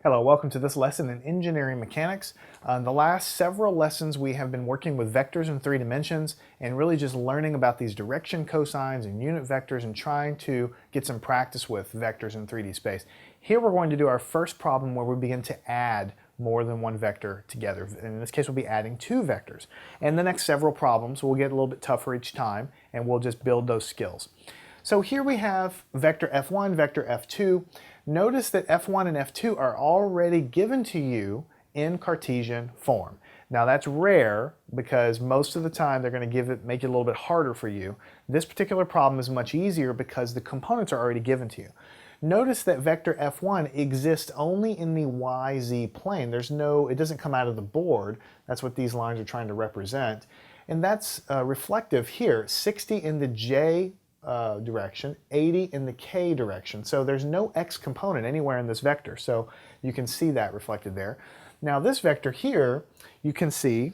Hello, welcome to this lesson in engineering mechanics. In the last several lessons we have been working with vectors in 3 dimensions and really just learning about these direction cosines and unit vectors and trying to get some practice with vectors in 3D space. Here we're going to do our first problem where we begin to add more than one vector together. In this case we'll be adding 2 vectors. And the next several problems will get a little bit tougher each time and we'll just build those skills. So here we have vector f1, vector f2. Notice that f1 and f2 are already given to you in Cartesian form. Now that's rare because most of the time they're going to make it a little bit harder for you. This particular problem is much easier because the components are already given to you. Notice that vector f1 exists only in the yz plane. It doesn't come out of the board. That's what these lines are trying to represent. And that's reflective here, 60 in the j direction, 80 in the k direction. So there's no x component anywhere in this vector. So you can see that reflected there. Now this vector here, you can see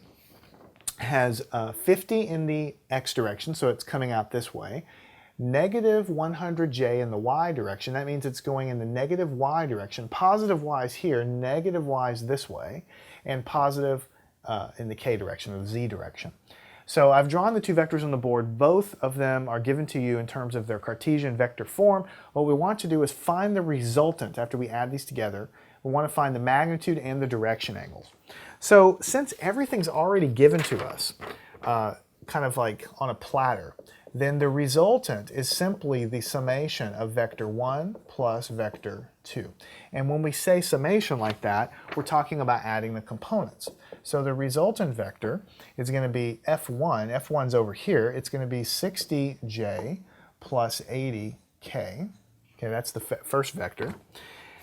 has 50 in the x direction, so it's coming out this way. Negative 100j in the y direction, that means it's going in the negative y direction. Positive y is here, negative y is this way, and positive in the k direction, or the z direction. So I've drawn the 2 vectors on the board. Both of them are given to you in terms of their Cartesian vector form. What we want to do is find the resultant after we add these together. We want to find the magnitude and the direction angles. So since everything's already given to us, kind of like on a platter, then the resultant is simply the summation of vector 1 plus vector 2. And when we say summation like that, we're talking about adding the components. So the resultant vector is going to be f1. f1's over here. It's going to be 60j plus 80k. Okay, that's the first vector.